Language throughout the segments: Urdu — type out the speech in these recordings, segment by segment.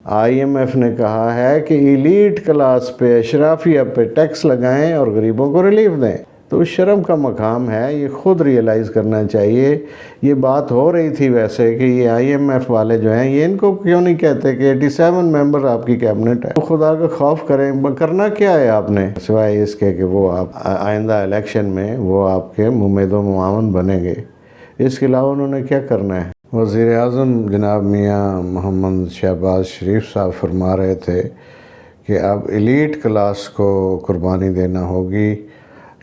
IMF نے کہا ہے کہ ایلیٹ کلاس پہ اشرافیہ پہ ٹیکس لگائیں اور غریبوں کو ریلیف دیں۔ تو شرم کا مقام ہے، یہ خود ریئلائز کرنا چاہیے۔ یہ بات ہو رہی تھی ویسے کہ یہ IMF والے جو ہیں یہ ان کو کیوں نہیں کہتے کہ 87 ممبر آپ کی کیبنٹ ہے، خدا کا خوف کریں۔ کرنا کیا ہے آپ نے سوائے اس کے کہ وہ آپ آئندہ الیکشن میں وہ آپ کے ممید و معاون بنیں گے، اس کے علاوہ انہوں نے کیا کرنا ہے؟ وزیر اعظم جناب میاں محمد شہباز شریف صاحب فرما رہے تھے کہ اب ایلیٹ کلاس کو قربانی دینا ہوگی۔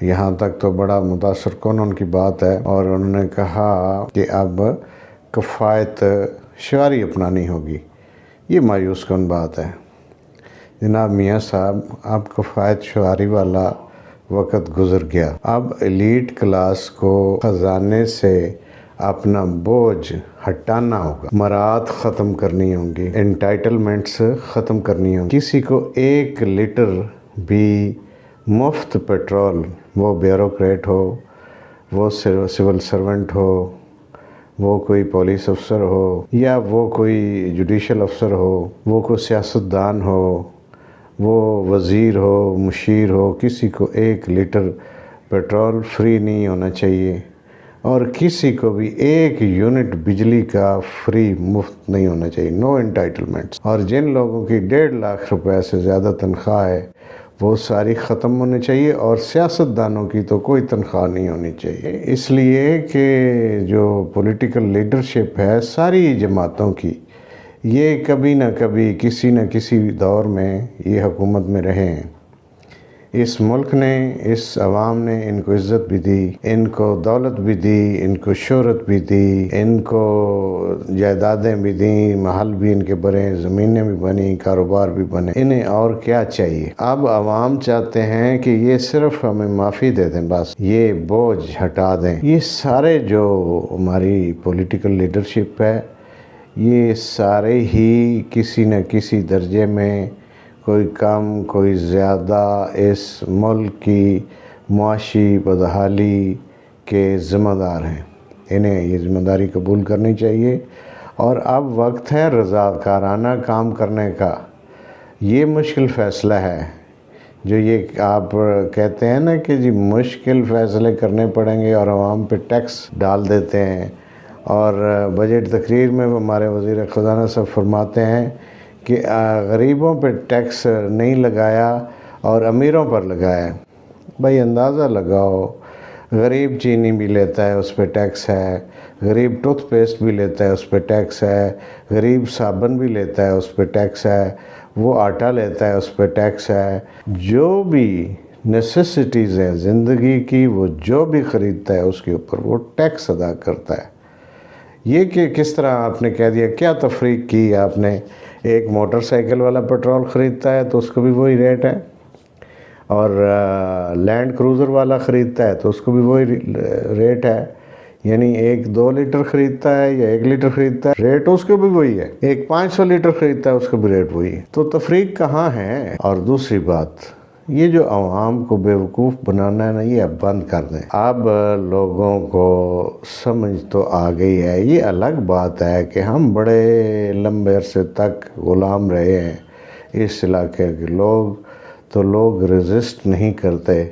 یہاں تک تو بڑا متاثر کن ان کی بات ہے، اور انہوں نے کہا کہ اب کفایت شعاری اپنانی ہوگی۔ یہ مایوس کن بات ہے جناب میاں صاحب، اب کفایت شعاری والا وقت گزر گیا۔ اب ایلیٹ کلاس کو خزانے سے اپنا بوجھ ہٹانا ہوگا، مراعات ختم کرنی ہوں گی، انٹائٹلمنٹس ختم کرنی ہوں گی۔ کسی کو 1 لیٹر بھی مفت پیٹرول، وہ بیوروکریٹ ہو، وہ سول سرونٹ ہو، وہ کوئی پولیس افسر ہو، یا وہ کوئی جوڈیشل افسر ہو، وہ کوئی سیاستدان ہو، وہ وزیر ہو، مشیر ہو، کسی کو 1 لیٹر پیٹرول فری نہیں ہونا چاہیے، اور کسی کو بھی 1 یونٹ بجلی کا فری مفت نہیں ہونا چاہیے، نو انٹائٹلمنٹس۔ اور جن لوگوں کی 1.5 لاکھ روپے سے زیادہ تنخواہ ہے وہ ساری ختم ہونی چاہیے، اور سیاستدانوں کی تو کوئی تنخواہ نہیں ہونی چاہیے، اس لیے کہ جو پولیٹیکل لیڈرشپ ہے ساری جماعتوں کی، یہ کبھی نہ کبھی کسی نہ کسی دور میں یہ حکومت میں رہے ہیں۔ اس ملک نے، اس عوام نے ان کو عزت بھی دی، ان کو دولت بھی دی، ان کو شہرت بھی دی، ان کو جائیدادیں بھی دیں، محل بھی ان کے بنے، زمینیں بھی بنی، کاروبار بھی بنے۔ انہیں اور کیا چاہیے؟ اب عوام چاہتے ہیں کہ یہ صرف ہمیں معافی دے دیں، بس یہ بوجھ ہٹا دیں۔ یہ سارے جو ہماری پولیٹیکل لیڈرشپ ہے، یہ سارے ہی کسی نہ کسی درجے میں، کوئی کم کوئی زیادہ، اس ملک کی معاشی بدحالی کے ذمہ دار ہیں۔ انہیں یہ ذمہ داری قبول کرنی چاہیے، اور اب وقت ہے رضاکارانہ کام کرنے کا۔ یہ مشکل فیصلہ ہے جو یہ آپ کہتے ہیں نا کہ جی مشکل فیصلے کرنے پڑیں گے اور عوام پہ ٹیکس ڈال دیتے ہیں، اور بجٹ تقریر میں ہمارے وزیر خزانہ صاحب فرماتے ہیں کہ غریبوں پہ ٹیکس نہیں لگایا اور امیروں پر لگایا۔ بھائی اندازہ لگاؤ، غریب چینی بھی لیتا ہے اس پہ ٹیکس ہے، غریب ٹوتھ پیسٹ بھی لیتا ہے اس پہ ٹیکس ہے، غریب صابن بھی لیتا ہے اس پہ ٹیکس ہے، وہ آٹا لیتا ہے اس پہ ٹیکس ہے۔ جو بھی نیسیسٹیز ہیں زندگی کی، وہ جو بھی خریدتا ہے اس کے اوپر وہ ٹیکس ادا کرتا ہے۔ یہ کہ کس طرح آپ نے کہہ دیا، کیا تفریق کی آپ نے؟ ایک موٹر سائیکل والا پیٹرول خریدتا ہے تو اس کو بھی وہی ریٹ ہے، اور لینڈ کروزر والا خریدتا ہے تو اس کو بھی وہی ریٹ ہے، یعنی 1-2 لیٹر خریدتا ہے یا 1 لیٹر خریدتا ہے ریٹ اس کو بھی وہی ہے، ایک 500 لیٹر خریدتا ہے اس کو بھی ریٹ وہی ہے۔ تو تفریق کہاں ہے؟ اور دوسری بات، یہ جو عوام کو بیوقوف بنانا ہے نا، یہ اب بند کر دیں۔ اب لوگوں کو سمجھ تو آ گئی ہے۔ یہ الگ بات ہے کہ ہم بڑے لمبے عرصے تک غلام رہے ہیں اس علاقے کے لوگ، تو لوگ ریزسٹ نہیں کرتے،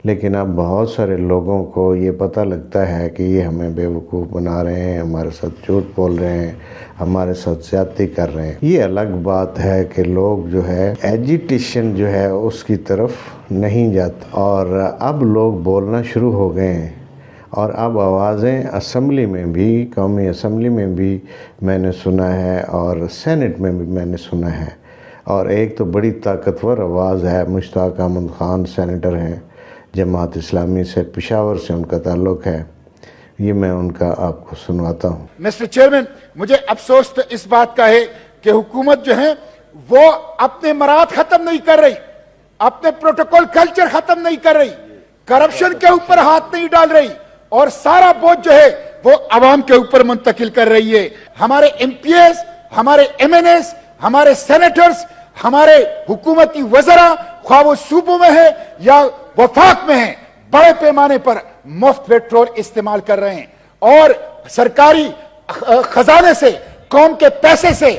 لیکن اب بہت سارے لوگوں کو یہ پتہ لگتا ہے کہ یہ ہمیں بیوقوف بنا رہے ہیں، ہمارے ساتھ جھوٹ بول رہے ہیں، ہمارے ساتھ زیادتی کر رہے ہیں۔ یہ الگ بات ہے کہ لوگ جو ہے ایجیٹیشن جو ہے اس کی طرف نہیں جاتے، اور اب لوگ بولنا شروع ہو گئے ہیں، اور اب آوازیں اسمبلی میں بھی، قومی اسمبلی میں بھی میں نے سنا ہے، اور سینٹ میں بھی میں نے سنا ہے۔ اور ایک تو بڑی طاقتور آواز ہے، مشتاق احمد خان سینیٹر ہیں، جماعت اسلامی سے، پشاور سے ان کا تعلق ہے، یہ میں ان کا آپ کو سنواتا ہوں۔ مسٹر چیئرمین، مجھے افسوس تو اس بات کا ہے کہ حکومت جو ہے وہ اپنے مراعات ختم نہیں کر رہی، اپنے پروٹوکول کلچر ختم نہیں کر رہی، کرپشن کے اوپر ہاتھ نہیں ڈال رہی، اور سارا بوجھ جو ہے وہ عوام کے اوپر منتقل کر رہی ہے۔ ہمارے ایم پی ایز، ہمارے ایم این ایز، ہمارے سینیٹرز، ہمارے حکومتی وزراء، خواہ وہ صوبوں میں ہے یا وفاق میں ہیں، بڑے پیمانے پر مفت پیٹرول استعمال کر رہے ہیں، اور سرکاری خزانے سے، قوم کے پیسے سے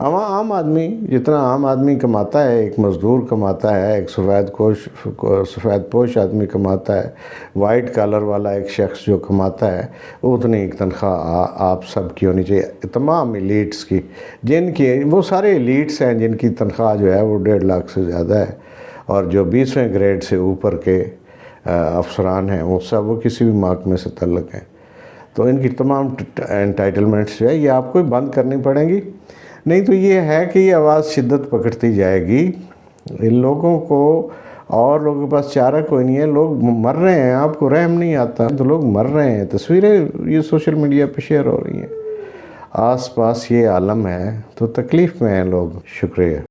عام آدمی جتنا عام آدمی کماتا ہے، ایک مزدور کماتا ہے، ایک سفید پوش آدمی کماتا ہے، وائٹ کالر والا ایک شخص جو کماتا ہے، اتنی ایک تنخواہ آپ سب کی ہونی چاہیے، تمام ایلیٹس کی، جن کی وہ سارے ایلیٹس ہیں جن کی تنخواہ جو ہے وہ 1.5 لاکھ سے زیادہ ہے، اور جو 20ویں گریڈ سے اوپر کے افسران ہیں وہ سب وہ کسی بھی محکمے سے تعلق ہیں، تو ان کی تمام انٹائٹلمنٹس جو ہے یہ آپ کو بند کرنی پڑیں گی، نہیں تو یہ ہے کہ یہ آواز شدت پکڑتی جائے گی، ان لوگوں کو اور لوگوں کے پاس چارہ کوئی نہیں ہے، لوگ مر رہے ہیں، آپ کو رحم نہیں آتا تو لوگ مر رہے ہیں، تصویریں یہ سوشل میڈیا پہ شیئر ہو رہی ہیں، آس پاس یہ عالم ہے تو تکلیف میں ہیں لوگ۔ شکریہ۔